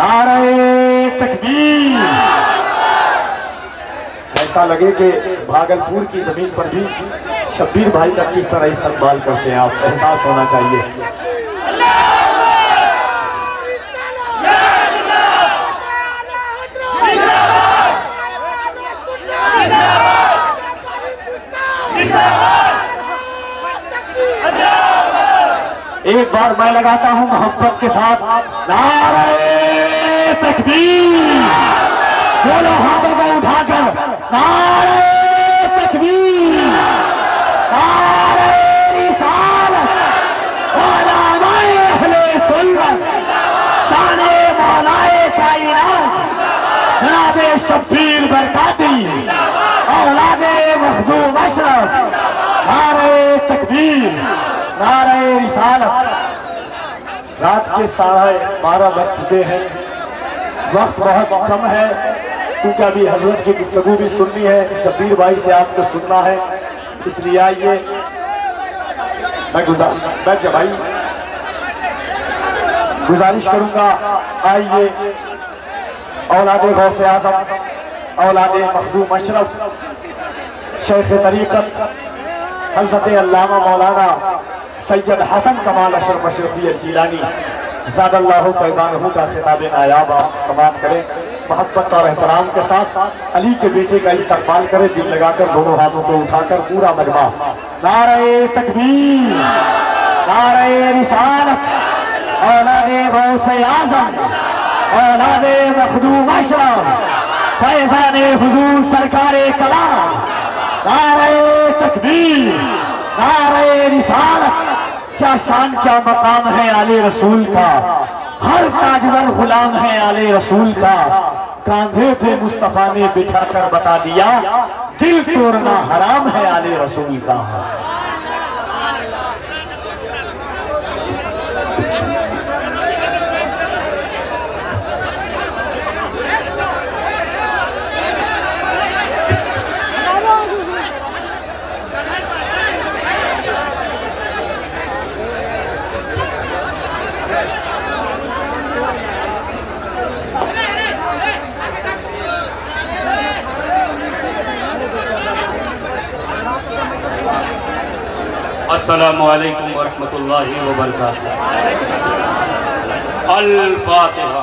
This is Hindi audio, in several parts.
नारे तकबीर। ऐसा लगे कि भागलपुर की जमीन पर भी शब्बीर भाई का किस तरह इस्तेमाल करते हैं, आप एहसास होना चाहिए। एक बार मैं लगाता हूं मोहब्बत के साथ, नारे तकबीर। बोलो हाथों को उठाकर, नारे तकबीर, नारे रिसालत, उलमाए अहले सुन्नत, शाने मौलाए कायनात, जनाबे शब्बीर बरकाती, औलादे मखदूम अशरफ। नारे तकबीर, नारे रिसालत। रात के 12:30 बज चुके हैं, वक्त बहुत कम है क्योंकि अभी हजरत की गुफ्तगू भी सुननी है, शब्बीर भाई से आपको सुनना है। इसलिए आइए, मैं जब भाई गुजारिश करूंगा, आइए औलादे गौसे आज़म, औलादे मखदूम अशरफ, शेख तरीक़त हज़रत अल्लामा मौलाना सैयद हसन कमाल अशरफ अशरफी जीलानी ज़ादल्लाहु फैज़ानहु का खिताब नायाब समाप्त करें। मोहब्बत और एहतराम के साथ अली के बेटे का इस्तकबाल करें, दिल लगाकर दोनों हाथों को उठाकर पूरा मजमा। नारे तकबीर, नारे रिसालत, औलादे गौसे आज़म, औलादे मखदूम अशरफ, फैज़ाने हुजूर सरकारे कलाम। नारे तकबीर, नारे रिसालत। क्या शान क्या मकाम है आले रसूल का, हर ताजवर गुलाम है आले रसूल का। कांधे पे मुस्तफा ने बिठा कर बता दिया, दिल तोड़ना हराम है आले रसूल का। अस्सलामु अलैकुम वरहमतुल्लाहि वबरकातुहू। अल फातिहा।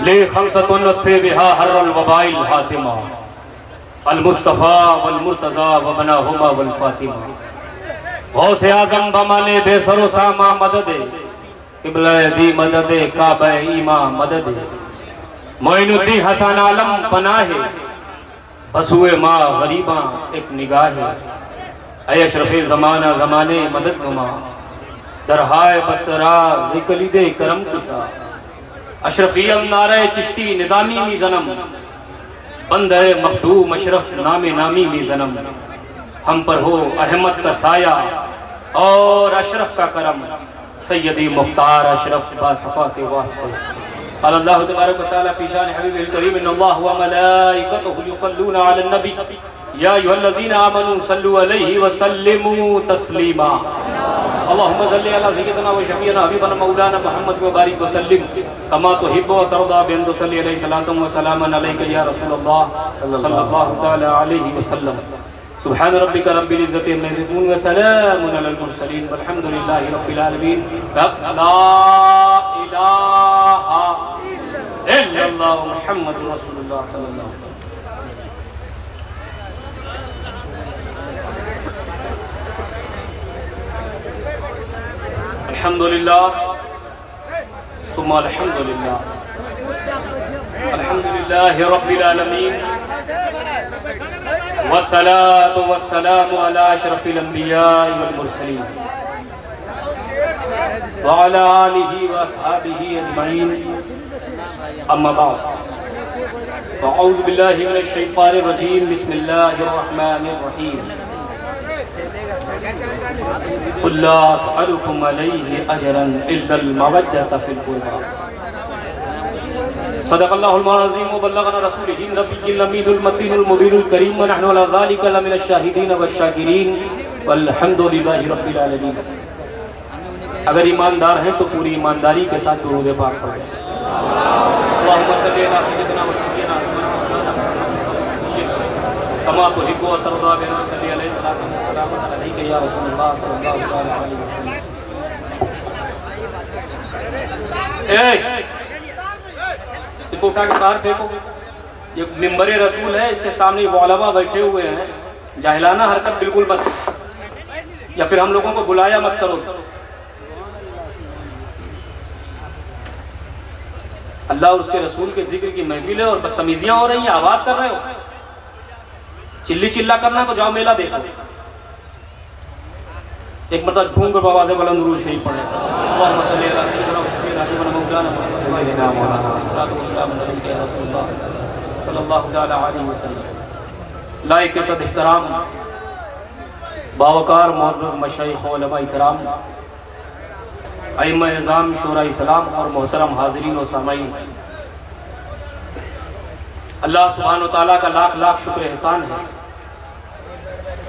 ले खमसतुन फी बिहा हर्रल वबाइल हातिमा, अल मुस्तफा वल मुर्तजा व बनाहुमा वल फातिमा। गौसे आज़म बमाले बेसरो सामा मददे, किबला दी मददे काबे ईमा मददे। मोइनुद्दीन हसन आलम पनाहे, बसुए माँ गरीबा एक निगाहे। ऐ अशरफे ज़माना ज़माने मदद नुमा, दरहाय बसरा ज़िकलिदे करम कुशा। अशरफियम नारे चिश्ती निदामी मी जन्म, बंदे मखदूम अशरफ नामे नामी मी जन्म। हम पर हो अहमद का साया और अशरफ का करम, सैयदी मुख्तार अशरफ बासफा के वास्ते। अल्लाह तबारक व तआला फी शान हबीबिल करीम इन्नल्लाह व मलाइकतुहु युसल्लूना अलन नबी या अय्युहल्लज़ीना आमनू सल्लु अलैहि व सल्लिमू तस्लीमा। अल्लाहुम्मा सल्लि अला सय्यिदिना व शफीना हबीबना मौलाना मुहम्मद व बारिक व सल्लिम कमा तुहिब्बु व तर्दा बिन तुसल्ली अलैहि सलातु व सलामन अलैका या रसूलल्लाह सल्लल्लाहु तआला अलैहि व सल्लम। सुब्हान रब्बिका रब्बिल इज्जति अम्मा यसिफून व सलामुन अलल मुरसलीन वल्हम्दुलिल्लाहि रब्बिल आलमीन। ला इलाहा इल्लल्लाह मुहम्मदुर रसूलुल्लाह सल्लल्लाहु अलैहि वसल्लम। अल्हम्दुलिल्लाह सुम्मा अल्हम्दुलिल्लाह, अल्हम्दुलिल्लाहि रब्बिल आलमीन, वस्सलातु वस्सलामु अला अशरफिल अंबिया वल मुरसलीन व अला आलिहि व अस्हाबिहि अजमईन अम्मा बाद अऊज़ु बिल्लाहि मिनश शैतानिर रजीम बिस्मिल्लाहिर रहमानिर रहीम कुल ला असअलुकुम अलैहि अजरन इल्लल मवद्दत फिल क़ुरबा सदक़ल्लाहुल अज़ीम व बल्लगना रसूलुहुन नबिय्युल अमीनुल मतीनुल मुबीनुल करीम व नहनु अला ज़ालिका लमिनश शाहिदीन वश्शाकिरीन वल्हम्दुलिल्लाहि रब्बिल आलमीन। अगर ईमानदार हैं तो पूरी ईमानदारी के साथ दुरूद पाक पढ़ें। अल्लाहुम्मा सल्लि अला सय्यिदिना व सय्यिदिना कमा तुहिब्बु व तर्ज़ा बिना सल्लि अलैहि सलातु व सलामु अलैका या रसूलल्लाह सल्लल्लाहु अलैहि वसल्लम। इसको उठा के बाहर फेंको। ये मिंबरे रसूल है, इसके सामने मौलवा बैठे हुए हैं। जाहिलाना हरकत बिल्कुल मत, या फिर हम लोगों को बुलाया मत करो। अल्लाह और उसके रसूल के जिक्र की महफिल है और बदतमीजियां हो रही हैं, आवाज कर रहे हो। चिल्ली चिल्ला करना तो जाओ मेला देखो। एक मतलब घूम कर आवाज़ बुलंद दुरूद शरीफ पढ़े। लाइक सद इहतराम बावकार मुअज़्ज़ज़ मशाइख़ उलमा इकराम अइम्मा निज़ाम शुरा इस्लाम और मोहतरम हाज़रीन और सामाईन, अल्लाह सुब्हानहु व तआला का लाख लाख शुक्र एहसान है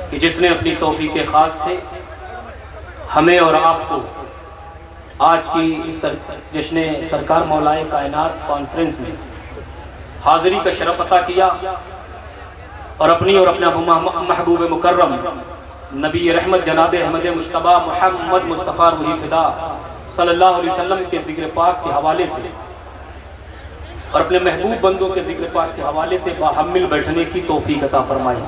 कि जिसने अपनी तौफीक ख़ास से हमें और आपको आज की इस जश्न सरकार मौलाए कायनात कॉन्फ्रेंस में हाज़िरी का शरफ अता किया और अपनी और अपना महबूब मुकर्रम नबी रहमत जनाब अहमद मुश्तबा मोहम्मद मुस्तफ़ा रूही फ़िदा सल्लल्लाहु अलैहि वसल्लम के ज़िक्र पाक के हवाले से और अपने महबूब बंदों के ज़िक्र पाक के हवाले से बाहम्मिल बैठने की तौफीक अता फरमाई।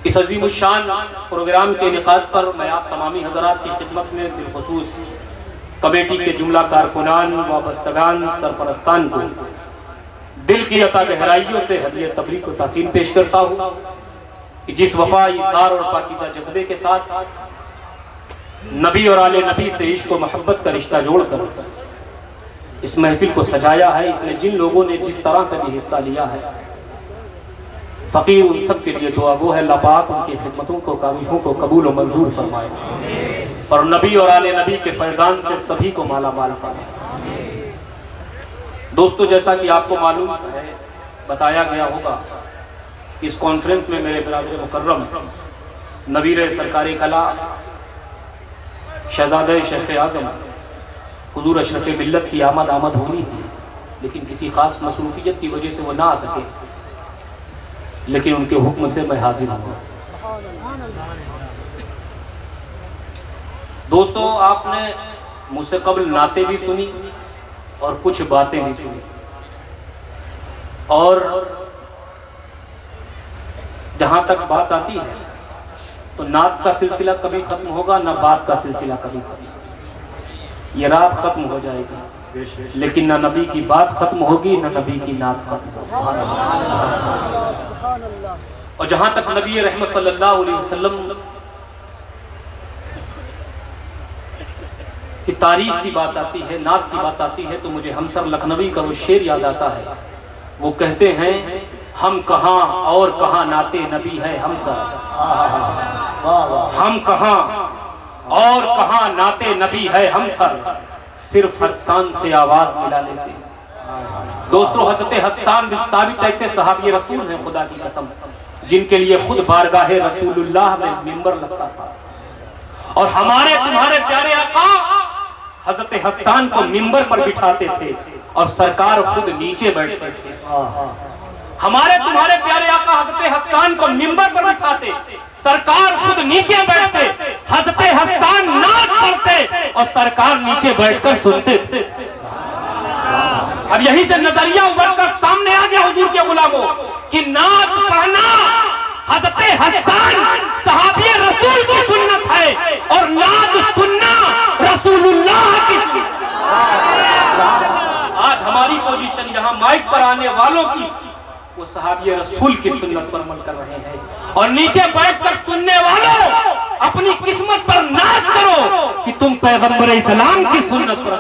इस अज़ीमुश्शान प्रोग्राम के इनेकाद पर मैं आप तमामी हज़रात की खिदमत में बिलखुसूस कमेटी के जुमला कारकुनान वाबस्तगान सरपरस्तान को दिल की अता गहराइयों से हदिया तबरीक को तहसीन पेश करता हूँ कि जिस वफा इज़हार और पाकीज़ा जज्बे के साथ नबी और आले नबी से इश्क व मोहब्बत का रिश्ता जोड़कर इस महफिल को सजाया है, इसमें जिन लोगों ने जिस तरह से भी हिस्सा लिया है, फ़कीर उन सब के लिए दुआ गो है। अल्लाह पाक उनकी खिदमतों को काविशों को कबूल और मंजूर फरमाए और नबी और आले नबी के फैज़ान से सभी को माला माल फरमाए। दोस्तों, जैसा कि आपको मालूम है, बताया गया होगा, इस कॉन्फ्रेंस में मेरे बिरादर मुकर्रम नवीर सरकारी कला शहजादे शेख आज़म हुजूर अशरफ मिल्लत की आमद होनी थी, लेकिन किसी ख़ास मसरूफियत की वजह से वो ना आ सके, लेकिन उनके हुक्म से मैं हाजिर हूँ। दोस्तों, आपने मुझसे कबल नाते भी सुनी और कुछ बातें भी सुनी, और जहां तक बात आती है तो नात का सिलसिला कभी खत्म होगा ना बात का सिलसिला कभी खत्म। ये रात खत्म हो जाएगी, लेकिन ना नबी की बात खत्म होगी ना नबी की नात खत्म होगी। और जहां तक नबी रहमत सल्लल्लाहु अलैहि वसल्लम की तारीफ की बात आती है, नात की बात आती है, तो मुझे हमसर लखनवी का वो शेर याद आता है। वो कहते हैं, हम कहाँ और कहाँ नाते नबी है हमसर, हम कहाँ और कहाँ नाते नबी है हमसर, सिर्फ हस्सान से आवाज मिला लेते। दोस्तों, हज़रत हस्सान बिन साबित ऐसे सहाबी रसूल हैं, खुदा की कसम, जिनके लिए खुद बारगाहे रसूलुल्लाह में मिंबर लगता था, और हमारे तुम्हारे प्यारे आका हज़रत हस्सान को मिंबर पर बिठाते थे और सरकार खुद नीचे बैठते थे। हमारे तुम्हारे प्यारे आका हज़रत हस्सान को मिंबर पर बिठाते, सरकार खुद नीचे बैठते, हज़रत हस्सान नात पढ़ते और सरकार नीचे बैठकर सुनते थे। अब यहीं से नजरिया उभरकर सामने आ गया हुजूर के गुलामों कि नात पढ़ना हज़रत हस्सान सहाबी रसूल की सुन्नत है और नात सुनना रसूलुल्लाह की। आज हमारी पोजीशन यहाँ माइक पर आने वालों की वो सहाबी रसूल की सुन्नत पर अमल कर रहे हैं। और नीचे बैठकर सुनने वालों, अपनी किस्मत पर नाज करो कि तुम पैगंबर इस्लाम की सुन्नत पर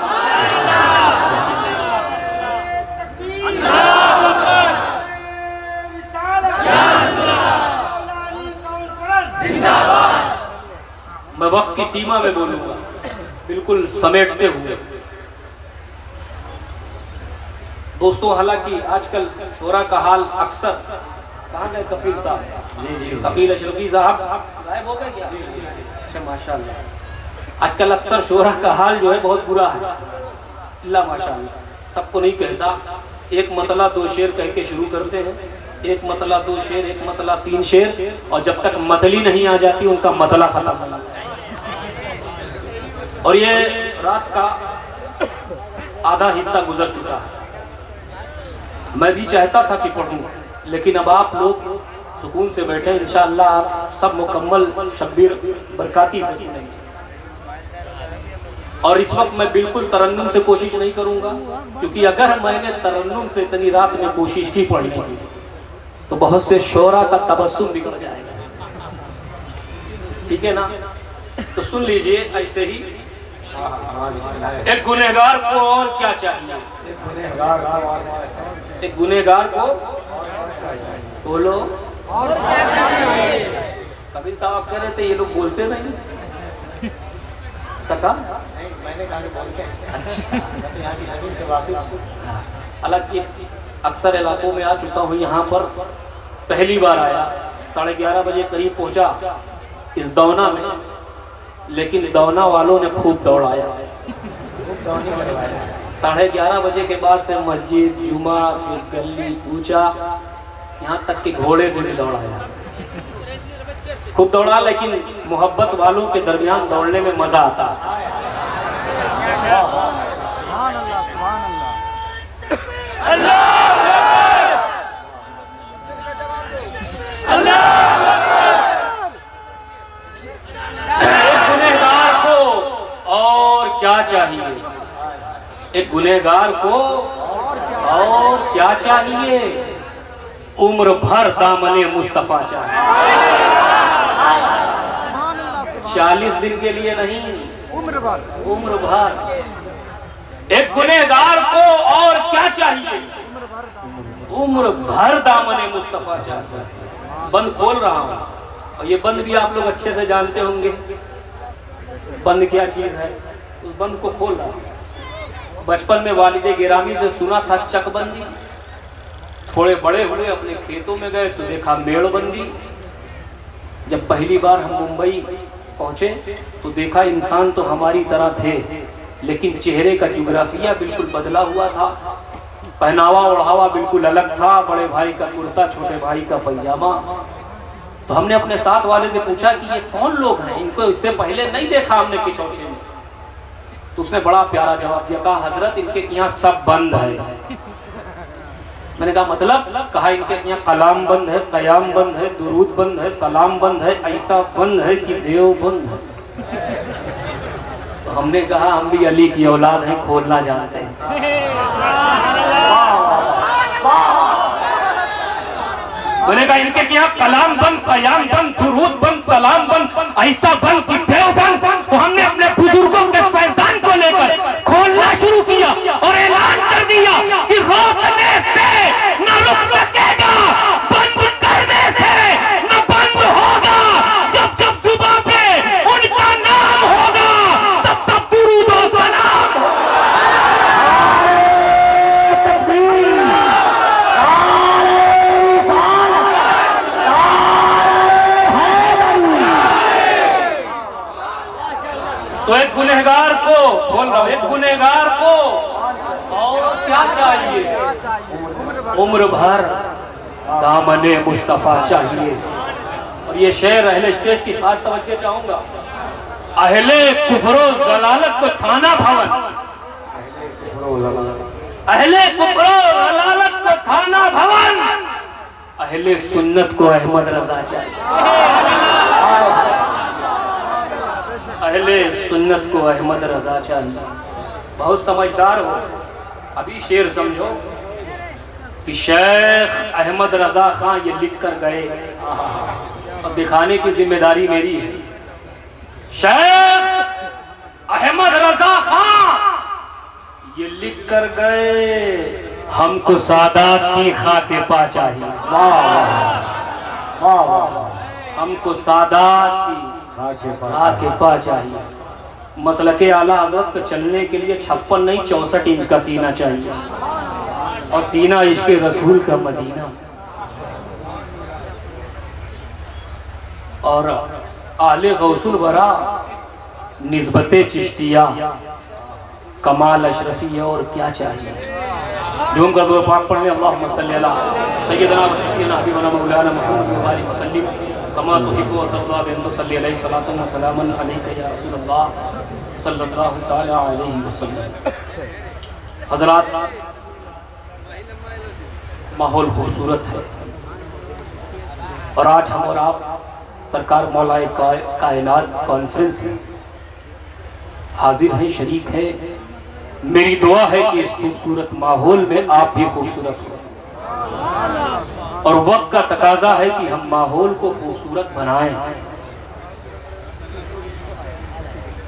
मैं वक्त की सीमा में बोलूंगा, बिल्कुल समेटते हुए। दोस्तों, हालांकि आजकल शोरा का हाल अक्सर, कहाँ गए कपिल साहब, कपिल अशरफी साहब गायब हो गए क्या? अच्छा, माशाल्लाह। आजकल अक्सर शोरा का हाल जो है बहुत बुरा है, अल्लाह माशाल्लाह। सबको नहीं कहता, एक मतला दो शेर कह के शुरू करते हैं, एक मतला दो शेर, एक मतला तीन शेर, और जब तक मतली नहीं आ जाती उनका मतला खत्म हो जाता है। और ये रात का आधा हिस्सा गुजर चुका है। मैं भी चाहता था कि पढ़ूं, लेकिन अब आप लोग सुकून से बैठे, इंशाअल्लाह आप सब मुकम्मल शब्बीर बरकाती से सुनेंगे। और इस वक्त मैं बिल्कुल तरन्नुम से कोशिश नहीं करूंगा, क्योंकि अगर मैंने तरन्नुम से इतनी रात में कोशिश की पढ़ने की तो बहुत से शोरा का तबस्सुम बिगड़ जाएगा, ठीक है ना? तो सुन लीजिए ऐसे ही। एक गुनहगार को और क्या चाहिए? एक गुनहगार को बोलो और क्या चाहिए? कपिल साहब कह रहे थे ये लोग बोलते नहीं सका। हालांकि अक्सर इलाकों में आ चुका हूँ, यहाँ पर पहली बार आया, 11:30 बजे करीब पहुँचा इस दौना में, लेकिन दौना वालों ने खूब दौड़ाया। 11:30 बजे के बाद से मस्जिद, जुमा, गली, पूछा, यहाँ तक कि घोड़े को भी दौड़ाया, खूब दौड़ा। लेकिन मोहब्बत वालों के दरमियान दौड़ने में मजा आता है। गुनहगार को और क्या चाहिए? एक गुनहगार को और क्या चाहिए? उम्र भर दामने मुस्तफा चाहिए। 40 दिन के लिए नहीं, उम्र भर। एक गुनहगार को और क्या चाहिए? उम्र भर दामने मुस्तफा चाहिए। बंद खोल रहा हूँ, और ये बंद भी आप लोग अच्छे से जानते होंगे बंद क्या चीज है। उस बंद को खोल रहा हूँ। बचपन में वालिदे गिरामी से सुना था चकबंदी। थोड़े बड़े हुए, अपने खेतों में गए तो देखा मेड़बंदी। जब पहली बार हम मुंबई पहुंचे तो देखा इंसान तो हमारी तरह थे, लेकिन चेहरे का जुग्राफिया बिल्कुल बदला हुआ था। पहनावा ओढ़ावा बिल्कुल अलग था, बड़े भाई का कुर्ता, छोटे भाई का पैजामा। तो हमने अपने साथ वाले से पूछा कि ये कौन लोग हैं, इनको इससे पहले नहीं देखा हमने किचौचे में। तो उसने बड़ा प्यारा जवाब दिया, कहा हजरत इनके यहाँ सब बंद है। मैंने कहा मतलब? कहा इनके यहाँ कलाम बंद है, कयाम बंद है, दुरूद बंद है, सलाम बंद है, ऐसा बंद है कि देव बंद है। तो हमने कहा हम भी अली की औलाद हैं, खोलना जानते हैं। मैंने कहा इनके यहाँ कलाम बंद, कयाम बंद, दुरूद बंद, सलाम बंद, ऐसा बंद कि देव बंद। तो हमने अपने बुजुर्गों के फैजान को लेकर खोलना शुरू किया और ऐलान कर दिया कि रोकने से न रुक सकेगा, बंद करने से न बंद होगा। जब जब जुबां पे उनका नाम होगा, तब तब दुरूद और सलाम होगा। तो एक गुनहगार को बोल रहा हूं, एक गुनहगार को और क्या चाहिए? उम्र भर दामने मुस्तफा चाहिए। और ये शेर अहले स्टेज की खास तवज्जो चाहूंगा। अहले कुफरो जलालत को थाना भवन, अहले कुफरो जलालत को थाना भवन, अहले सुन्नत को अहमद रजा चाहिए। अहले सुन्नत को अहमद रजा चाहिए। बहुत समझदार हो। अभी शेर समझो कि शेख अहमद रजा खान ये लिख कर गए, और दिखाने की जिम्मेदारी मेरी है। शेख अहमद रजा खान ये लिख कर गए, हमको सादात की खातिपा चाहिए। हमको सादात की खातिपा चाहिए। मसलके आला हजरत पे चलने के लिए 56 नहीं 64 इंच का सीना चाहिए, और सीना इश्क़े रसूल का मदीना। और आले गौसुल बरा निस्बते चिश्तिया कमाल अशरफी, और क्या चाहिए। झूम कर दो पाक पढ़ने, अल्लाहुम्मा सल्ली अला सय्यदना व सय्यदना हबीबना मौलाना मुहम्मद व आलिहि वसल्लम कमा तुहिब्बु व तर्दा बिन सल्ली अलैहि सलातु व सलामन अलैका या रसूलल्लाह सल्लल्लाहु तआला अलैहि वसल्लम। हज़रात, माहौल खूबसूरत है, और आज हम और आप सरकार मौलाए कायनात कॉन्फ्रेंस में हाजिर हैं, शरीक हैं। मेरी दुआ है कि इस खूबसूरत माहौल में आप भी खूबसूरत हो, और वक्त का तकाजा है कि हम माहौल को खूबसूरत बनाएं।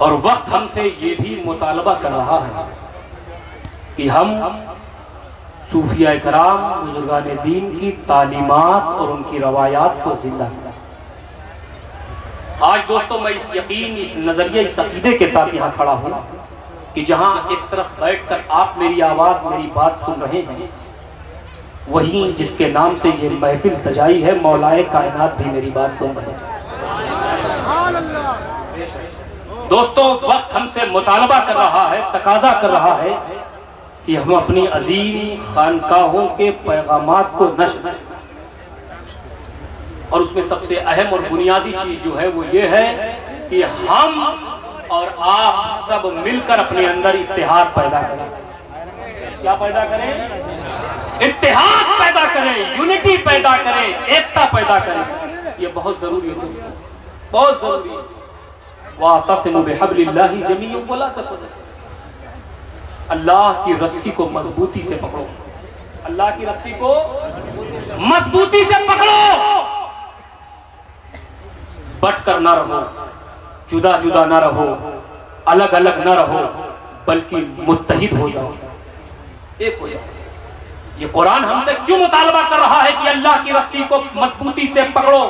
और वक्त हमसे ये भी मुतालबा कर रहा है कि हम सूफिया कराम, बुजुर्गान दीन की तालीमात और उनकी रवायात को जिंदा करें। आज दोस्तों, मैं इस यकीन, इस नजरिए, इस अकीदे के साथ यहाँ खड़ा हूँ कि जहाँ एक तरफ बैठकर आप मेरी आवाज, मेरी बात सुन रहे हैं, वहीं जिसके नाम से ये महफिल सजाई है, मौलाए कायनात भी मेरी बात सुन रहे हैं। दोस्तों, वक्त हमसे मुतालबा कर रहा है, तकाजा कर रहा है कि हम अपनी अजीम खानकाहों के पैगामात को नश्र, और उसमें सबसे अहम और बुनियादी चीज जो है वो ये है कि हम और आप सब मिलकर अपने अंदर इत्तेहाद पैदा करें। क्या पैदा करें? इत्तेहाद पैदा करें, यूनिटी पैदा करें, एकता पैदा करें। ये बहुत जरूरी है दोस्तों, बहुत जरूरी है। वातसिमू बिहब्लिल्लाहि जमीअन वला तफररकू। अल्लाह की रस्सी को मजबूती से पकड़ो, अल्लाह की रस्सी को मजबूती से पकड़ो। बट कर ना रहो, जुदा जुदा ना रहो, अलग अलग ना रहो, बल्कि मुत्तहिद हो जाओ, एक हो जाओ। ये कुरान हमसे क्यों मुतालबा कर रहा है कि अल्लाह की रस्सी को मजबूती से पकड़ो?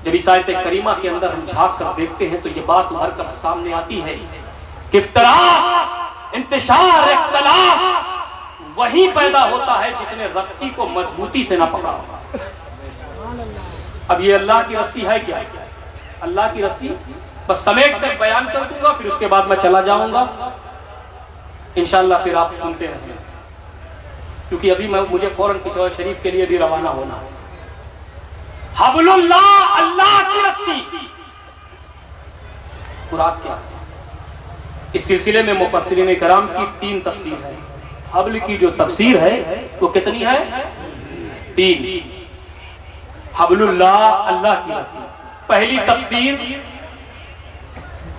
जब इस आयत करीमा के अंदर हम झांक कर देखते हैं तो ये बात उभर कर सामने आती है कि इफ्तिराक, इंतशार, इख्तिलाफ वही पैदा होता है जिसने रस्सी को मजबूती से ना पकड़ा। अब ये अल्लाह की रस्सी है क्या? अल्लाह की रस्सी बस समेट कर बयान कर दूंगा, फिर उसके बाद मैं चला जाऊंगा इंशाअल्लाह, फिर आप सुनते रहें, क्योंकि अभी मुझे फौरन पिशोर शरीफ के लिए भी रवाना होना है। हब्लुल्लाह, अल्लाह की रस्सी, मुराद क्या? इस सिलसिले में मुफस्सिरीन कराम की 3 तफसीर है। हब्ल की जो तफसीर है वो कितनी है? 3। हब्लुल्लाह, अल्लाह की रस्सी। पहली तफसीर,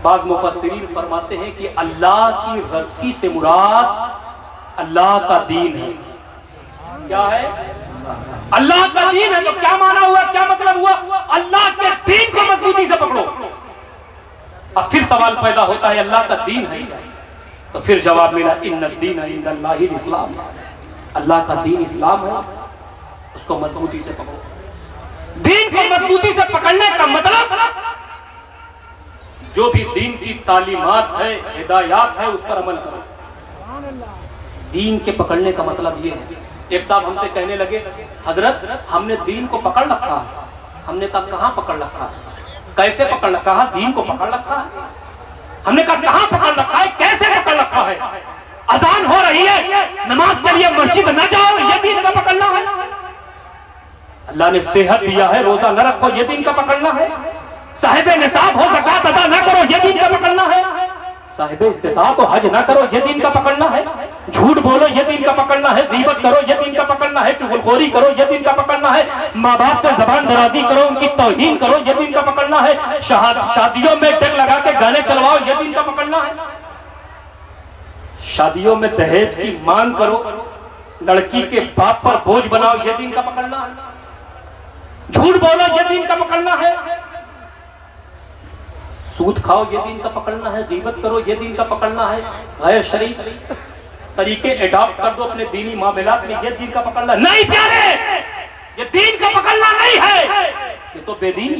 बाज़ मुफस्सिरीन फरमाते हैं कि अल्लाह की रस्सी से मुराद अल्लाह का दीन है। क्या है? अल्लाह का दीन है। तो क्या माना हुआ, क्या मतलब हुआ? अल्लाह के दीन को मजबूती से पकड़ो। अब फिर सवाल पैदा होता है, अल्लाह का दीन है? तो फिर जवाब मिला, इन्नद्दीन इंदल्लाहिल इस्लाम। अल्लाह का दीन इस्लाम है, उसको मजबूती से पकड़ो। दीन को मजबूती से पकड़ने का मतलब जो भी दीन की तालीमात है, हिदायत है, उस पर अमल करो। दीन के पकड़ने का मतलब ये है। एक साहब हमसे कहने लगे, हजरत हमने दीन को पकड़ रखा है। हमने कहा कहाँ पकड़ रखा है? कैसे पकड़ रखा है? दीन को पकड़ रखा है। हमने कहा कहाँ पकड़ रखा है, कैसे पकड़ रखा है? अजान हो रही है, नमाज के लिए मस्जिद न जाओ, ये दीन का पकड़ना है। अल्लाह ने सेहत दिया है, रोजा न रखो, ये दीन का पकड़ना है। साहिबे निसाब हो, ज़कात अदा न करो, ये दीन का पकड़ना है। साहिबे इस्तिताअत हो, हज न करो, ये दीन का पकड़ना है। झूठ बोलो, ये दीन का पकड़ना है। गीबत करो, ये दीन का पकड़ना है। चुगलखोरी करो, ये दीन का पकड़ना है। माँ बाप से जबान दराजी करो, उनकी तौहीन करो, ये दीन का पकड़ना है। शादियों में डग लगा के गाने चलवाओ, ये दीन का पकड़ना है। शादियों में दहेज की मांग करो, लड़की के बाप पर बोझ बनाओ, ये दीन का पकड़ना है। झूठ बोलो, ये दीन का पकड़ना है। सूद खाओ, ये दीन का पकड़ना है। गीबत करो, ये दीन का पकड़ना है। गैर शरीफ तरीके एडॉप्ट कर दो अपने दीनी मामलात में, ये दीन का पकड़ना नहीं। प्यारे, ये दीन का पकड़ना नहीं है, ये तो बेदीन।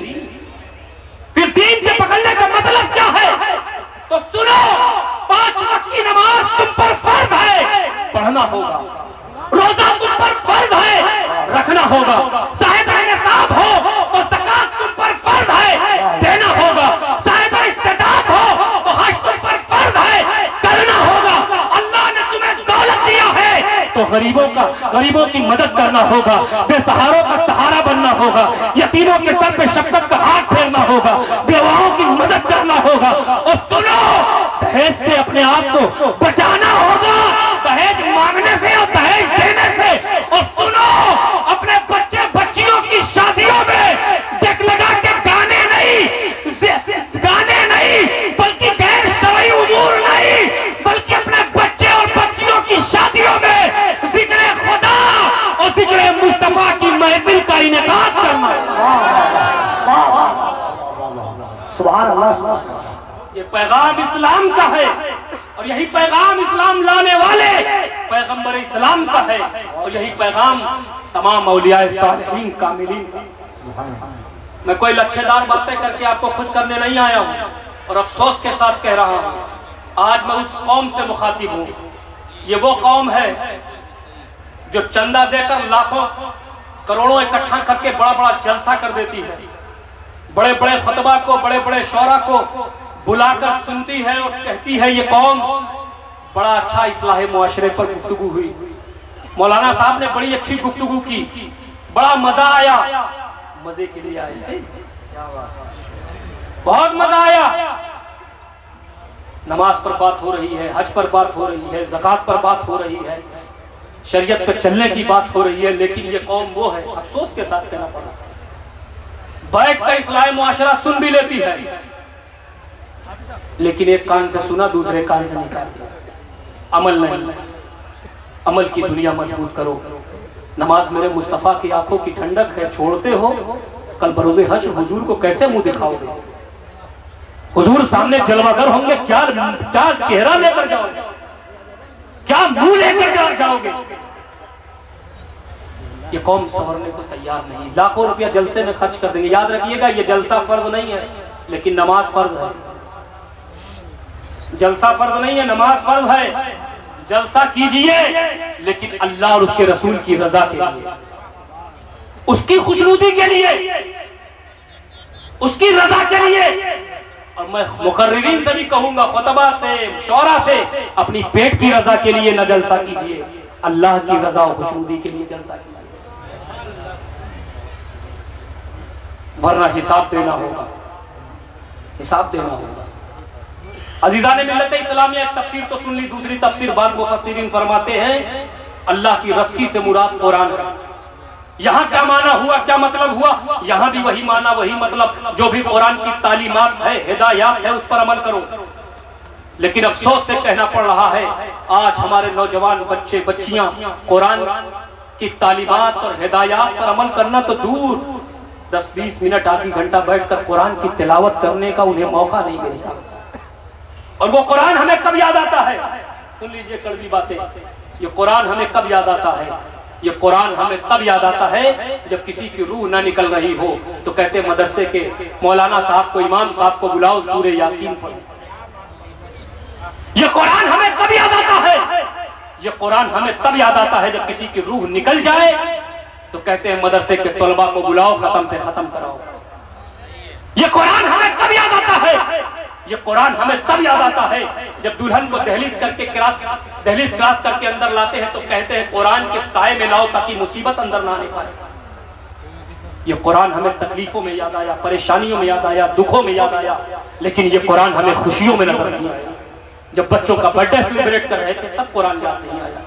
फिर दीन के पकड़ने का मतलब क्या है? तो सुनो, 5 वक्त की नमाज तुम पर फर्ज है, पढ़ना होगा। रोजा तुम पर फर्ज है, रखना होगा। साहिब निसाब हो तो ज़कात तुम पर फर्ज है, देना होगा। साहिब इस्तिताब हो तो हज तुम पर फर्ज है, करना होगा। अल्लाह ने तुम्हें दौलत दिया है तो गरीबों की मदद करना होगा। बेसहारों का सहारा बनना होगा। यतीमों के सर पे शफकत का हाथ फेरना होगा। बेवाओं की मदद करना होगा। और सुनो, दहेज से अपने आप को बचाना होगा, दहेज मांगने से और दहेज देने से। और सुनो, अपने बच्चे बच्चियों की शादियों में डेक लगा के गाने नहीं बल्कि गैर शरई उमूर नहीं, बल्कि अपने बच्चे और बच्चियों की शादियों में जिक्र खुदा और जिक्र मुस्तफा की महफिल का इनेकाद करना। सुभान अल्लाह। ये पैगाम इस्लाम का है और यही पैगाम इस्लाम लाने वाले पैगंबर इस्लाम का है और यही पैगाम तमाम औलियाए सालिहीन कामिलीन का। मैं कोई लच्छेदार बातें करके आपको खुश करने नहीं आया हूँ और अफसोस के साथ कह रहा हूँ, आज मैं उस कौम से मुखातिब हूँ। ये वो कौम है जो चंदा देकर लाखों करोड़ों इकट्ठा करके बड़ा बड़ा जलसा कर देती है। बड़े बड़े खुतबा को, बड़े बड़े शौरा को बुलाकर सुनती है और कहती है ये कौम। बड़ा अच्छा इस्लाह मुआशरे पर गुफ्तगू हुई। मौलाना साहब ने बड़ी अच्छी गुफ्तगू की, बड़ा मजा आया। मजे के लिए आए, बहुत मजा आया। नमाज पर बात हो रही है, हज पर बात हो रही है, ज़कात पर बात हो रही है, शरीयत पे चलने की बात हो रही है। लेकिन ये कौम वो है, अफसोस के साथ कहना पड़ा, बैठ कर इस्लाह मुआशरा सुन भी लेती है, लेकिन एक कान से सुना दूसरे कान से निकाल दिया। अमल नहीं। अमल की दुनिया मजबूत करो। नमाज मेरे मुस्तफ़ा की आंखों की ठंडक है, छोड़ते हो कल बरोज़े हश्र हुजूर को कैसे मुंह दिखाओगे? हुजूर सामने जलवागर होंगे, क्या चेहरा लेकर जाओगे, क्या मुंह लेकर जाओगे? ये कौम संवरने को तैयार नहीं। लाखों रुपया जलसे में खर्च कर देंगे। याद रखिएगा, ये जलसा फर्ज नहीं है, लेकिन नमाज फर्ज है। जलसा फर्ज नहीं है, नमाज फर्ज है। जलसा कीजिए लेकिन अल्लाह और उसके रसूल की रजा के लिए, उसकी खुशनुदी के लिए, उसकी रजा के लिए। और मैं मुकर्रिरीन से भी कहूंगा, खुतबा से, शौरा से, अपनी पेट की रजा के लिए न जलसा कीजिए, अल्लाह की रजा और खुशनुदी के लिए जलसा कीजिए, वरना हिसाब देना होगा, हिसाब देना होगा। अजीज़ान मिल्लत इस्लामिया, एक तफसीर तो सुन ली, दूसरी तफसीर बाद मुफस्सिरीन फरमाते हैं अल्लाह की रस्सी से मुराद कुरान है। यहाँ क्या माना हुआ, क्या मतलब हुआ? यहाँ भी वही माना, वही मतलब, जो भी कुरान की तालीमात है, हिदायत है, उस पर अमल करो। लेकिन अफसोस से कहना पड़ रहा है, आज हमारे नौजवान बच्चे बच्चियां कुरान की तालीमात और हिदायत पर अमल करना तो दूर, 10-20 मिनट आधी घंटा बैठकर कुरान की तिलावत करने का उन्हें मौका नहीं मिलता। और वो कुरान हमें कब याद आता है? सुन लीजिए कड़वी बातें, ये कुरान हमें कब याद आता है? ये कुरान हमें तब याद आता है जब किसी की रूह ना निकल रही हो तो कहते मदरसे के मौलाना साहब को, इमाम साहब को बुलाओ, सूरे यासीन पढ़ो। ये कुरान हमें कब याद आता है? ये कुरान हमें तब याद आता है जब किसी की रूह निकल जाए तो कहते हैं मदरसे के तलबा को बुलाओ, खत्म पे खत्म कराओ। ये कुरान हमें कब याद आता है? ये कुरान हमें तब याद आता है जब दुल्हन को दहलीज क्रॉस करके अंदर लाते हैं तो कहते हैं कुरान के साए में लाओ ताकि मुसीबत अंदर ना आने पाए। ये कुरान हमें तकलीफों में याद आया, परेशानियों में याद आया, दुखों में याद आया, लेकिन ये कुरान हमें खुशियों में नजर नहीं आया। जब बच्चों का बर्थडे सेलिब्रेट कर रहे थे तब कुरान याद नहीं आया।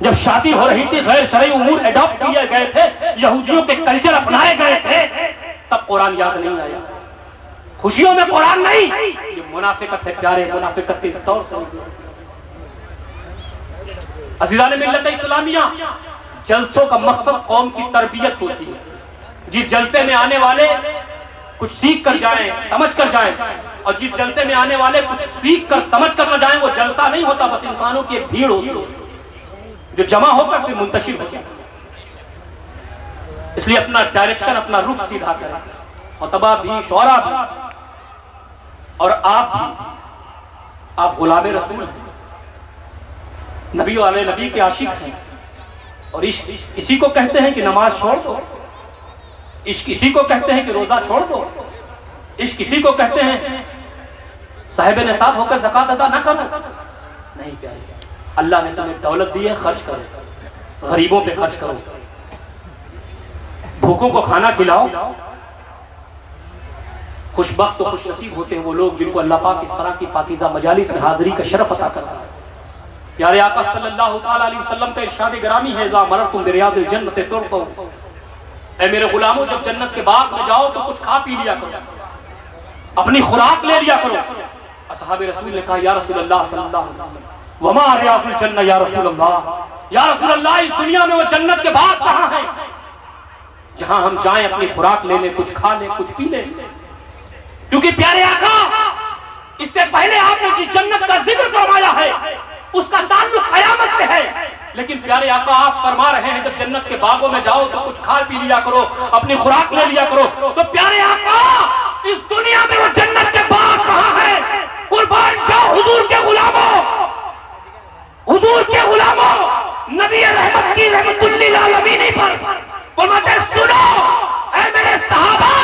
जब शादी हो रही थी, गैर शरई उमूर एडॉप्ट किए गए थे, यहूदियों के कल्चर अपनाए गए थे, तब कुरान याद नहीं आया। खुशियों में कुरान नहीं, ये मुनाफिकत है प्यारे, मुनाफिकत के इस दौर से। अज़ीज़ान मिल्लत इस्लामिया, जलसों का मकसद कौम की तरबियत होती है। जिस जलसे में आने वाले कुछ सीख कर जाएं, समझ कर जाएं, और जिस जलसे में आने वाले कुछ सीख कर समझ कर न जाएं, वो जलसा नहीं होता, बस इंसानों की एक भीड़ होती है जो जमा होकर फिर मुंतशिर हो जाए। इसलिए अपना डायरेक्शन, अपना रुख सीधा करें। खुतबा भी, शौरा भी, और आप भी, आप गुलाम रसूल हैं, नबी वाले नबी के आशिक हैं, और इसी को कहते हैं कि नमाज छोड़ दो, इश्क इसी को कहते हैं कि रोजा छोड़ दो, इश्क इसी को कहते हैं साहिब निसाब होकर ज़कात अदा ना करो। नहीं प्यारे, अल्लाह ने तुम्हें दौलत दी है, खर्च करो, गरीबों पे खर्च करो, भूखों को खाना खिलाओ। खुशबख्त और खुशनसीब होते हैं वो लोग जिनको अल्लाह पाक इस तरह की पाकीज़ा मजालिस में हाजिरी का शरफ अता करता है। प्यारे आका सल्लल्लाहु तआला अलैहि वसल्लम का इरशाद गिरामी है, ज़ा मररतुम बिरियादिल जन्नति तुरक़ू, ऐ मेरे गुलामों, जब जन्नत के बाग में जाओ तो कुछ खा पी लिया करो, अपनी खुराक ले लिया करो। असहाबे रसूल ने कहा, या रसूल अल्लाह सल्लल्लाहु अलैहि वसल्लम, वमा रियाजुल जन्नह या रसूल अल्लाह, या रसूल अल्लाह, इस दुनिया में वो जन्नत के बाग कहाँ हैं जहां हम जाएं, अपनी खुराक ले लें, कुछ खा लें, कुछ पी लें। क्योंकि प्यारे आका, इससे पहले आपने जिस जन्नत का जिक्र फरमाया है उसका ताल्लुक क़यामत से है, लेकिन प्यारे आका आप फरमा रहे हैं जब जन्नत के बागों में जाओ तो कुछ खा पी लिया करो, अपनी खुराक ले लिया करो। तो प्यारे आका, इस दुनिया में वो जन्नत के बाग कहाँ है? कुर्बान जाओ हुजूर के गुलामों, हुजूर के गुलामों, नबी रहमत की रहमतुल्लिल आलमीन पर फरमाते सुनो ऐ मेरे सहाबा,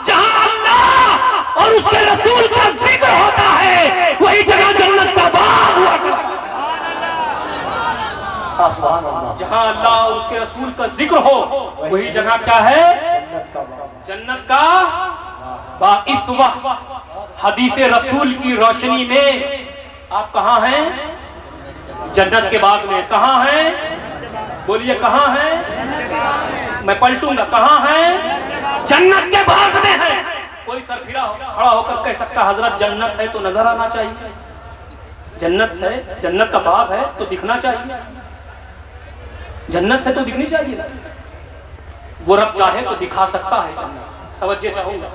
जहां अल्लाह और उसके रसूल का जिक्र होता है वही जगह जन्नत का बाग हुआ करता है। जहां अल्लाह और उसके रसूल का जिक्र हो वही जगह क्या है? जन्नत का बाग। इस वक्त हदीस रसूल की रोशनी में आप कहां हैं? जन्नत के बाग में। कहां हैं? बोलिए कहां हैं? मैं पलटूंगा, कहां हैं? जन्नत के बाग में है। कोई सरफिरा खड़ा होकर कह सकता हजरत जन्नत है तो नजर आना चाहिए, जन्नत है, जन्नत का बाग है तो दिखना चाहिए, जन्नत है तो दिखनी चाहिए। वो रब चाहे तो दिखा सकता है जन्नत। तवज्जो चाहूंगा,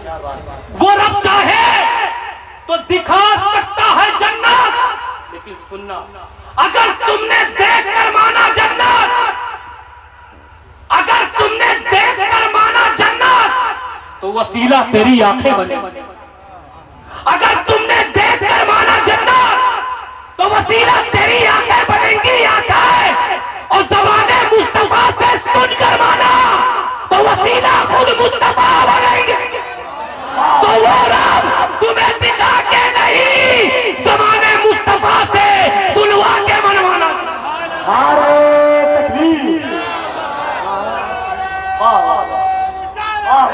वो रब चाहे तो दिखा सकता है जन्नत, लेकिन सुनना, अगर तुमने देखकर माना जन्नत, अगर तुमने देखकर माना जन्नत तो वसीला तेरी आंखें बने। अगर तुमने देखकर माना जन्नत तो वसीला तेरी आंखें बनेंगी, आंखें। और ज़बाने मुस्तफा से सुनकर माना तो वसीला खुद मुस्तफा बनेंगे। तो वो रब तुम्हें दिखा के नहीं, ज़बाने मुस्तफा से सुनवा के मनवाना। तकबीर, वाह वाह वाह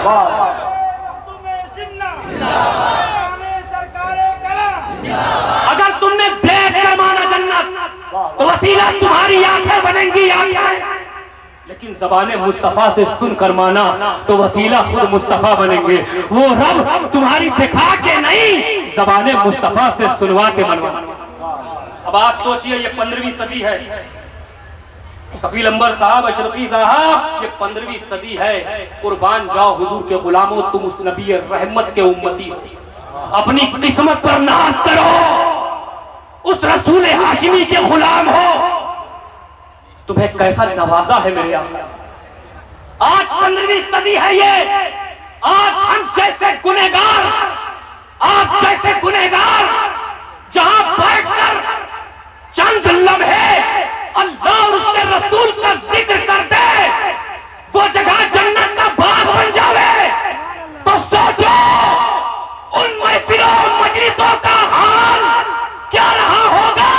वाह, अगर तुमने देख कर माना जन्नत तो वसीला तुम्हारी आंखें बनेंगी, आंखें। लेकिन ज़बाने मुस्तफा से सुनकर माना तो वसीला खुद मुस्तफा बनेंगे। वो रब तुम्हारी दिखा के नहीं, ज़बाने मुस्तफा से सुनवा के मनवा। अब आप सोचिए, ये 15वीं सदी है, कफील अंबर साहब, अशरफी साहब, ये 15वीं सदी है। कुर्बान जाओ हुजूर के गुलामों, तुम उस नबी रहमत के उम्मती हो। अपनी किस्मत पर नाज करो, उस रसूल हाशिमी के गुलाम हो। तुम्हें कैसा नवाजा है मेरे आका। आज 15वीं सदी है ये, आज हम जैसे गुनहगार, आप जैसे गुनहगार जहां बैठकर चंद लम्हे अल्लाह और उसके रसूल का जिक्र कर दे, वो जगह जन्नत का बाग बन जावे, तो सोचो उन महफिलों मजलिसों का हाल क्या रहा होगा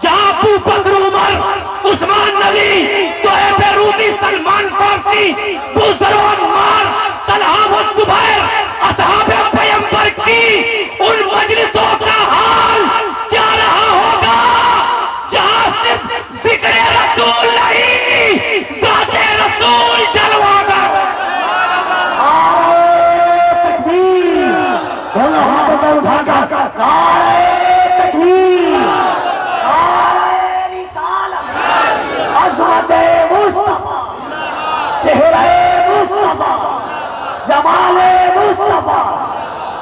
जहां अबू बकर, उमर, उस्मान नबी, सुहैब रूमी, सलमान फारसी, बुज़र व अम्मार, तलहा व ज़ुबैर, असहाबे पैगंबर की उन मजलिसों का हाल क्या रहा होगा जहां सिर्फ जिक्र रसूल नहीं, ज़ाते रसूल जलवागर। तकबीर, दोनों हाथों को अज़मत मुस्तफा, चेहरा मुस्तफा, जमाल मुस्तफा,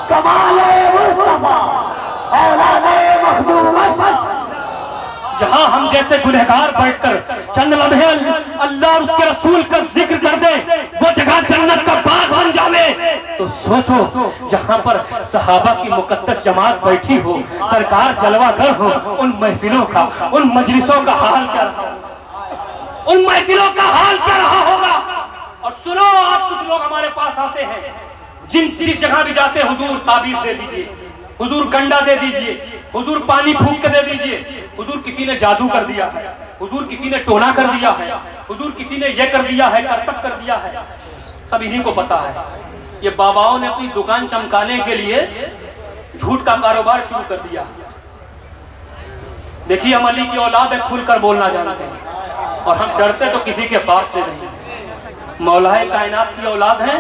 कमाल मुस्तफा, औलाद मखदूम अशरफ। जहां हम जैसे गुनहगार बैठकर चंद लम्हे अल्लाह और उसके रसूल का जिक्र कर दे, वो जगह जन्नत का बाग बन जावे। तो सोचो जहां पर सहाबा की मुकद्दस जमात बैठी हो, सरकार जलवागर हो, उन महफिलों का, उन मजलिसों का हाल क्या रहा, उन महफिलों का हाल क्या रहा होगा। और सुनो, आज कुछ लोग हमारे पास आते हैं, जिस जगह भी जाते हैं, हुजूर ताबीज दे दीजिए, हुजूर गंडा दे दीजिए, हुजूर पानी फूंक के दे दीजिए, हुजूर किसी ने जादू कर दिया है, हुजूर किसी ने टोना कर दिया है, हुजूर किसी ने ये कर दिया है, करतब कर दिया है। सब इन्हीं को पता है। ये बाबाओं ने अपनी दुकान चमकाने के लिए झूठ का कारोबार शुरू कर दिया। देखिए, हम अली की औलाद है, खुलकर बोलना जानते हैं, और हम डरते तो किसी के बाप से नहीं। मौलाए कायनात की औलाद हैं,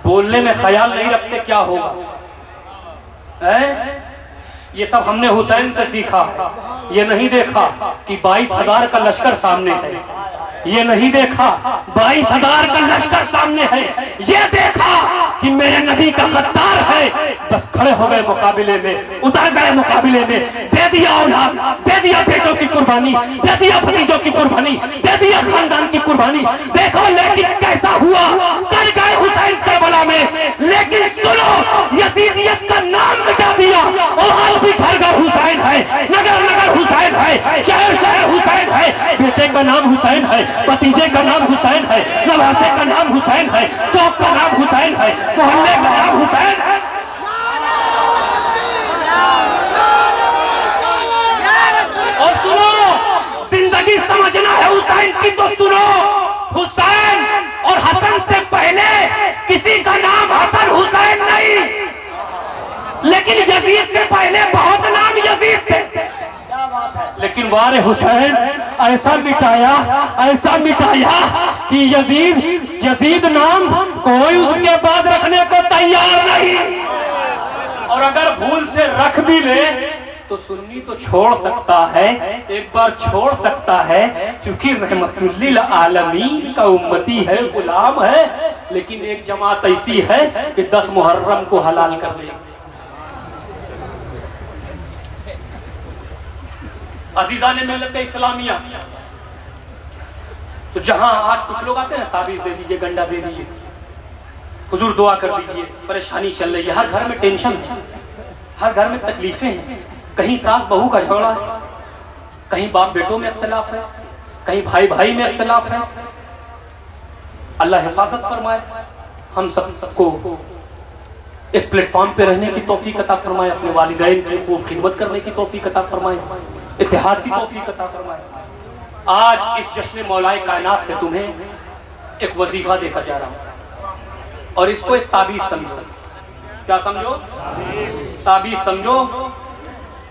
बोलने में ख्याल नहीं रखते क्या होगा। ये सब हमने हुसैन से सीखा। ये नहीं देखा कि 22,000 का लश्कर सामने है, ये नहीं देखा 22,000 का लश्कर सामने है, ये देखा कि मेरे नबी का गद्दार है। बस खड़े हो गए मुकाबले में, उतर गए मुकाबले में, दे दिया औलाद, दे दिया बेटों की कुर्बानी, दे दिया भतीजों की कुर्बानी, दे दिया खानदान की कुर्बानी। देखो लेकिन कैसा हुआ, कर गए हुसैन करबला में। लेकिन सुनो, यजीदियत का नाम मिटा दिया, और भी घर घर हुसैन है, नगर नगर हुसैन है, शहर शहर हुसैन है। बेटे का नाम हुसैन है, भतीजे का नाम हुसैन है, नवासे का नाम हुसैन है, चौक का नाम हुसैन है, मोहल्ले का नाम हुसैन है। और सुनो, जिंदगी समझना है हुसैन की तो सुनो, हुसैन और हसन से पहले किसी का नाम हसन हुसैन नहीं, लेकिन यजीद से पहले बहुत नाम यजीद थे। लेकिन वारे हुसैन ऐसा मिटाया, ऐसा मिटाया कि यजीद नाम कोई उसके बाद रखने को तैयार नहीं। और अगर भूल से रख भी ले तो सुन्नी तो छोड़ सकता है, एक बार छोड़ सकता है, क्योंकि रहमतुल्लिल आलमीन का उम्मती है, गुलाम है। लेकिन एक जमात ऐसी है कि 10 मुहर्रम को हलाल कर दे। अजीजा ने मिलत इस्लामिया, तो जहां आज कुछ लोग आते हैं, ताबीज दे दीजिए, गंडा दे दीजिए, हुजूर दुआ कर दीजिए, परेशानी चल रही है, हर घर में टेंशन है, हर घर में तकलीफें हैं, कहीं सास बहू का झगड़ा है, कहीं बाप बेटों में इख्तिलाफ है, कहीं भाई भाई में इख्तिलाफ है। अल्लाह हिफाजत फरमाए, हम सबको एक प्लेटफॉर्म पे रहने की तौफीक अता फरमाए, अपने वालिदैन की खूब खिदमत करने की तौफीक अता फरमाए, इत्तेहाद की तौफीक अता फरमाए। आज इस जश्न मौलाए कायनात से तुम्हें एक वजीफा देकर जा रहा हूं, और इसको एक ताबीज समझो। क्या समझो? ताबीज समझो।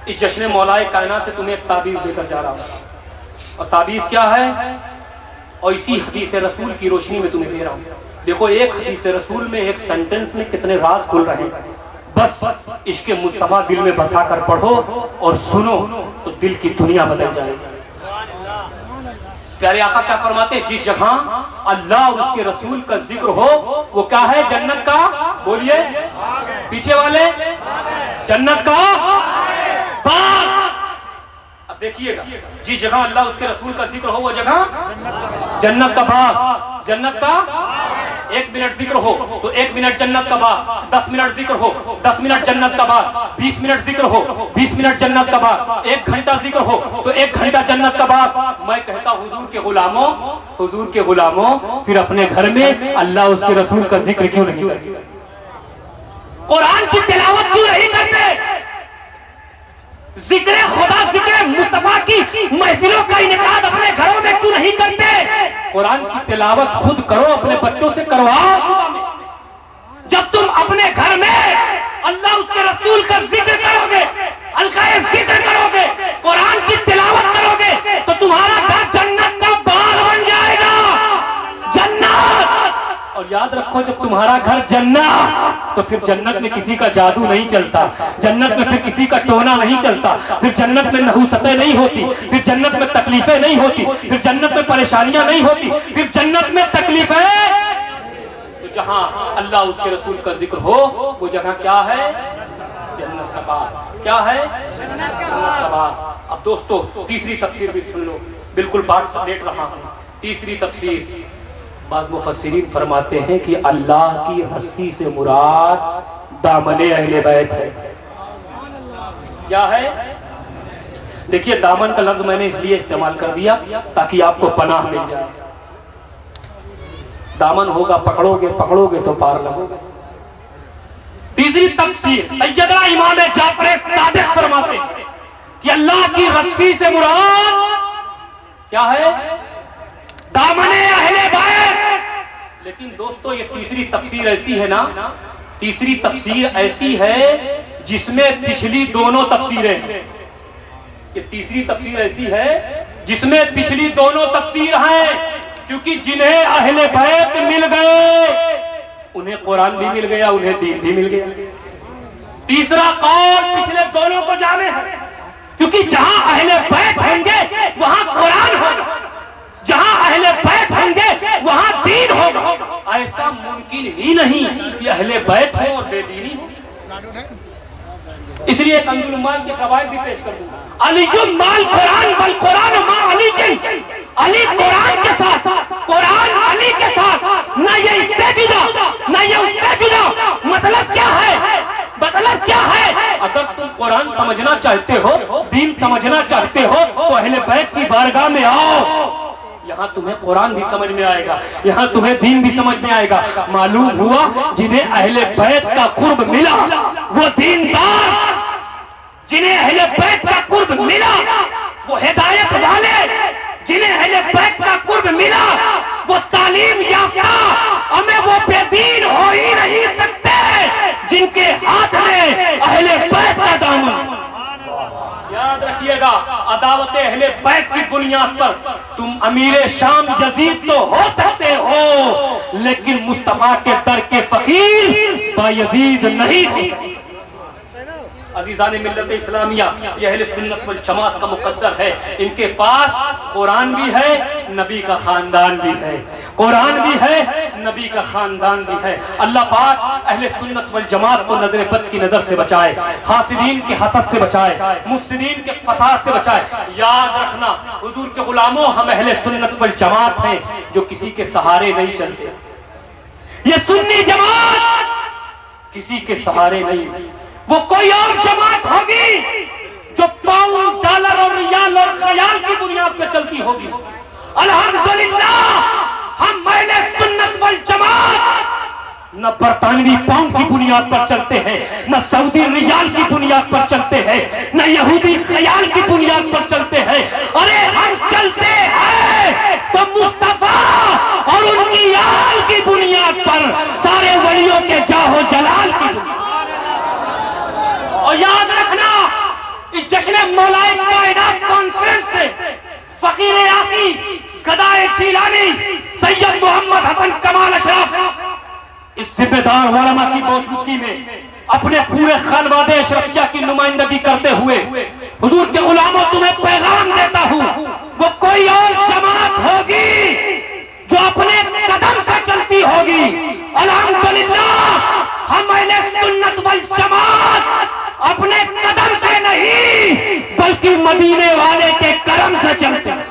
इस जश्न मौलाए कायनात से तुम्हें एक ताबीज देकर जा रहा हूं, और ताबीज क्या है, और इसी हदीस रसूल की रोशनी में तुम्हें दे रहा हूं। देखो, एक हदीस रसूल में, एक सेंटेंस में कितने राज खुल रहे हैं। बस इश्क़े मुस्तफ़ा दिल में बसा कर पढ़ो और सुनो, तो दिल की दुनिया बदल जाएगी। प्यारे आका क्या फरमाते हैं, जिस जगह अल्लाह और उसके रसूल का जिक्र हो, वो क्या है? जन्नत का, बोलिए पीछे वाले, जन्नत का बाग। अब देखिएगा, जिस जगह अल्लाह उसके रसूल का जिक्र हो, वो जगह जन्नत का बाग। जन्नत का 1 मिनट जिक्र हो तो 1 मिनट जन्नत का बाग, 10 मिनट जिक्र हो 10 मिनट जन्नत का बाग, 20 मिनट जिक्र हो 20 मिनट जन्नत का बाग, 1 घंटा जिक्र हो तो 1 घंटा जन्नत का बाग। मैं कहता हुजूर के गुलामों, फिर अपने घर में अल्लाह उसके रसूल का जिक्र क्यों नहीं करते? कुरान की तिलावत क्यों नहीं करते? जिक्र खुदा, जिक्र मुस्तफा की महफिलों का इनेकाद अपने घरों में क्यों नहीं करते? कुरान की तिलावत खुद करो, अपने बच्चों से करवाओ। जब तुम अपने घर में अल्लाह उसके रसूल का जिक्र करोगे, अलकाए जिक्र करोगे, कुरान की तिलावत करोगे, तो तुम्हारा घर जन्नत का बाग बन जाएगा। जन्नत। और याद रखो, रखो जब तुम्हारा घर जन्नत, तो फिर जन्नत में किसी का जादू नहीं चलता, जन्नत में फिर किसी का टोना नहीं चलता, फिर जन्नत में नहुसतें नहीं होती, फिर जन्नत में तकलीफें नहीं होती, फिर जन्नत में परेशानियां नहीं होती, फिर जन्नत में तकलीफें। तो जहां अल्लाह उसके रसूल का जिक्र हो वो जगह क्या है? जन्नत का बाग। क्या है? जन्नत का बाग। अब दोस्तों तीसरी तफसीर भी सुन लो, बिल्कुल बात समेट रहा हूं। तीसरी तफसीर, बाज़ मुफस्सिरीन फरमाते हैं कि अल्लाह की रस्सी से मुराद दामने अहले बैत है। क्या है? देखिए दामन का लफ्ज मैंने इसलिए इस्तेमाल कर दिया ताकि आपको पनाह मिल जाए। दामन होगा, पकड़ोगे पकड़ोगे तो पार लगोगे। तीसरी तफसीर सैयदना इमाम जाफर सादिक फरमाते हैं कि अल्लाह की रस्सी से मुराद क्या है? दामने अहले बैत। लेकिन दोस्तों ये तीसरी तफसीर ऐसी है ना, तीसरी तफसीर ऐसी है जिसमें पिछली दोनों तफसीरें हैं। ये तीसरी तफसीर ऐसी है जिसमें पिछली दोनों तफसीर हैं, क्योंकि जिन्हें अहले बैत मिल गए उन्हें कुरान भी मिल गया, उन्हें दीन भी मिल गया। तीसरा कौल पिछले दोनों को जाने है, क्योंकि जहां अहले बैत होंगे वहां कुरान होगा, जहां अहले बैत होंगे वहां दीन होगा। ऐसा मुमकिन ही नहीं कि अहले बैत हो और बेदीनी हो। इसलिए कंजुल उम्मान के कवायद भी पेश कर दूंगा। अली माल कुरान बल कुरान मा अली जिन, अली कुरान के साथ, कुरान अली के साथ, ना ये इससे जुदा ना ये उससे जुदा। मतलब क्या है? मतलब क्या है? अगर तुम कुरान समझना चाहते हो, दीन समझना चाहते हो तो अहले बैत की बारगाह में आओ। यहाँ तुम्हें कुरान भी समझ में आएगा, यहाँ तुम्हें दीन भी समझ में आएगा। मालूम हुआ जिन्हें अहले बैत का कुर्ब मिला वो दीनदार, जिन्हें अहले बैत का कुर्ब मिला वो हिदायत वाले, जिन्हें अहले बैत का कुर्ब मिला वो तालीम याफ्ता। हमें वो बेदीन हो ही नहीं सकते जिनके हाथ में अहले बैत का दामन। याद रखिएगा, अदावत अहले बैत की बुनियाद पर तुम अमीरे शाम यजीद तो हो सकते हो, लेकिन मुस्तफा के दर के फकीर बायजीद नहीं हो। अजीज़ान मिल्लत इस्लामिया, ये अहले सुन्नत वल जमात का मुकद्दर है। इनके पास कुरान भी है, नबी का खानदान भी है। कुरान भी है, नबी का खानदान भी है। अल्लाह पाक अहले सुन्नत वल जमात को नजर बद की नजर से बचाए, हासिदीन के हसद से बचाए, मुफ्सिदीन के फसाद से बचाए। याद रखना हुजूर के गुलामों, हम अहले सुन्नत वल जमात हैं जो किसी के सहारे नहीं चलते। ये सुन्नी जमात किसी के सहारे नहीं, वो कोई और जमात होगी जो पाउंड डॉलर और रियाल और ख्याल की बुनियाद पर चलती होगी। अल्हम्दुलिल्लाह हम अहले सुन्नत वल जमात न बरतानवी पाउंड की बुनियाद पर चलते हैं, न सऊदी रियाल की बुनियाद पर चलते हैं, न यहूदी ख्याल की बुनियाद पर चलते हैं। अरे हम चलते हैं तो मुस्तफा और उनकी आल की बुनियाद पर, सारे वलियों के जाहो जलाल की बुनियाद। और याद रखना, इस जश्न मौलाए कायनात कॉन्फ्रेंस से फकीर आसी, गदाए चीलानी, सैयद मोहम्मद हसन कमाल अशरफ इस जिम्मेदार उलमा की मौजूदगी में अपने पूरे खलवादे अशरफिया की नुमाइंदगी करते हुए हुजूर के गुलामों तुम्हें पैगाम देता हूँ, वो कोई और जमात होगी जो अपने कदम से चलती होगी। अल्हम्दुलिल्लाह हम अहले सुन्नत वल जमात अपने कदम से नहीं बल्कि मदीने वाले के करम से चलते हैं।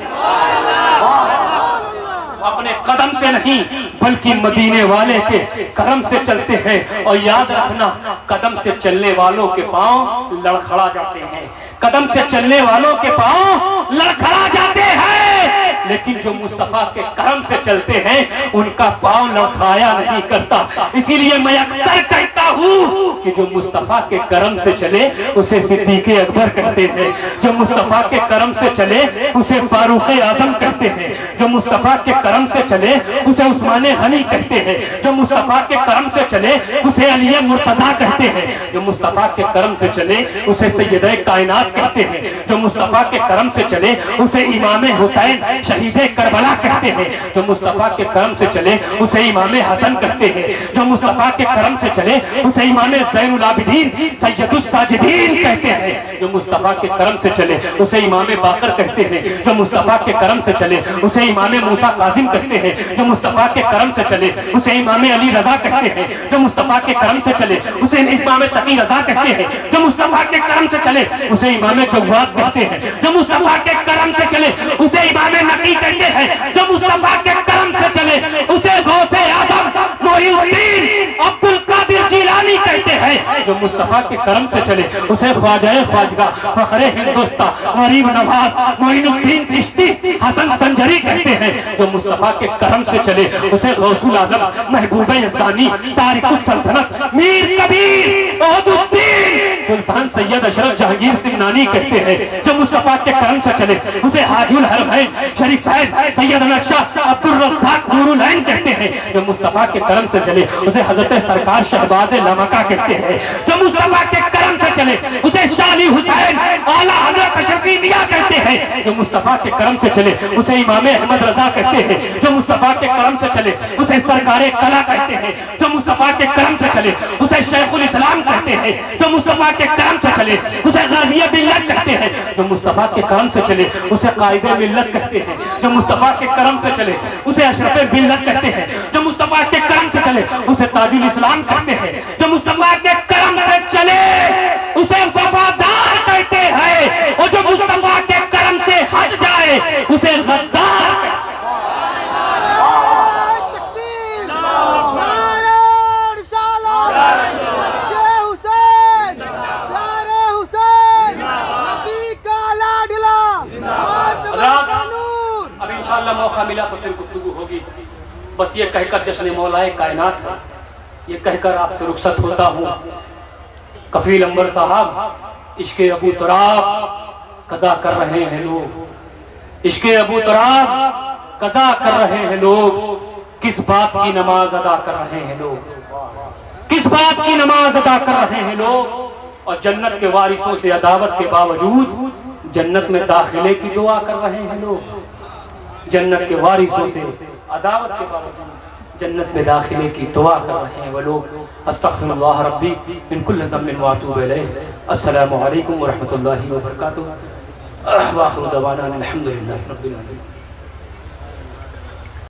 अपने कदम से नहीं बल्कि मदीने वाले के करम से चलते हैं। और याद रखना, कदम से चलने वालों के पांव लड़खड़ा जाते हैं, कदम से चलने वालों के पांव लड़खड़ा जाते हैं, लेकिन जो मुस्तफा के करम से चलते हैं उनका पांव लड़खड़ाया नहीं करता। इसीलिए मैं अक्सर कहता हूँ कि जो मुस्तफा के करम से चले उसे सिद्दीक़ अकबर कहते हैं, जो मुस्तफा के करम से चले उसे फारूक आजम कहते हैं, जो मुस्तफा के करम से चले उसे उस्मान गनी कहते हैं, जो मुस्तफा के करम से चले उसे अली मुर्तजा कहते हैं, जो मुस्तफा के करम से चले उसे सैयद कायनात कहते हैं, जो मुस्तफा के करम से चले उसे इमाम हुसैन शहीद करबला कहते हैं। कहते हैं। जो मुस्तफ़ा के करम से चले उसे इमाम हसन कहते हैं। जो मुस्तफ़ा के करम से चले उसे इमाम ज़ैनुल आबिदीन सैयदुस साजिदीन कहते हैं। जो मुस्तफ़ा के करम से चले उसे इमाम बाकर कहते हैं। जो मुस्तफ़ा के करम से चले उसे इमाम मूसा कासिम कहते हैं। जो मुस्तफ़ा के करम से चले उसे इमाम अली रजा कहते हैं। जो मुस्तफ़ा के करम से चले उसे इमाम तकी रजा कहते हैं। जो मुस्तफ़ा के करम से चले उसे इमाम जव्वाद कहते हैं। जो मुस्तफ़ा के करम से चले उसे इमाम नकी कहते हैं। जो मुस्तफ़ा के करम से चले उसे गौसे आदम मोइनुद्दीन अब्दुल कादिर जिलानी कहते हैं। जो मुस्तफ़ा के करम से चले उसे ख्वाजा ख्वाजगा फखरे हिंदुस्ता गरीब नवाज मोइनुद्दीन चिश्ती हसन संजरी कहते हैं। जो मुस्तफ़ा के करम से चले उसे गौसुल आजम महबूब यज़दानी तारिकुस सल्तनत मीर कबीर औदुद्दीन सुल्तान सैयद अशरफ जहांगीर सिमनानी कहते हैं। जो मुस्तफ़ा के करम से चले उसे हाजुल हरमैन शरीफ साहिब सैयद अहमद शाह अब्दुल रज़्ज़ाक नूरुल ऐन कहते हैं। जो मुस्तफ़ा के करम से चले उसे हजरत सरकार शहबाज लमका कहते हैं। जो मुस्तफ़ा के करम से चले उसे शाली हुसैन आला हजरत अशरफी मियां कहते हैं। जो मुस्तफ़ा के करम से चले उसे इमाम अहमद रजा कहते हैं। जो मुस्तफ़ा के करम से चले उसे सरकारे कला कहते हैं। जो मुस्तफ़ा के करम से चले उसे शेखुल इस्लाम कहते हैं। जो मुस्तफ़ा के करम से चले उसे गाज़िए मिल्लत कहते हैं। जो मुस्तफ़ा के करम से चले उसे कायदे मिल्लत कहते हैं। जो मुस्तफ़ा के करम से चले उसे अशरफे मिल्लत कहते हैं। जो मुस्तफ़ा के करम से चले उसे ताजुल इस्लाम कहते हैं। जो मुस्तफ़ा के करम से चले उसे वफादार कहते हैं। और जो मुस्तफ़ा के करम से हट जाए उसे गद्दार कहते हैं। अब इंशाअल्लाह मौका मिला तो फिर गुफ्तगू होगी। बस ये कहकर जश्न मौलाए कायनात है, ये कहकर आपसे रुखसत होता हूँ। कफील अंबर साहब इश्के अबू तुराब कज़ा कर रहे हैं लोग। इश्के अबू तुराब कज़ा कर रहे हैं लोग। किस बात की नमाज अदा कर रहे हैं लोग? किस बात की नमाज अदा कर रहे हैं लोग? और जन्नत के वारिसों से अदावत के बावजूद जन्नत में दाखिले की दुआ कर रहे हैं लोग। जन्नत के वारिसों से अदावत के बावजूद जन्नत में दाखिले की दुआ कर रहे हैं वो लोग। अस्तग़फिरुल्लाह रब्बी मिन कुल्लि ज़ंबिन व अतूबु इलैह। अस्सलामु अलैकुम व रहमतुल्लाहि व बरकातुहू। व आखिरु दवाना अनिल हम्दुलिल्लाहि रब्बिल आलमीन।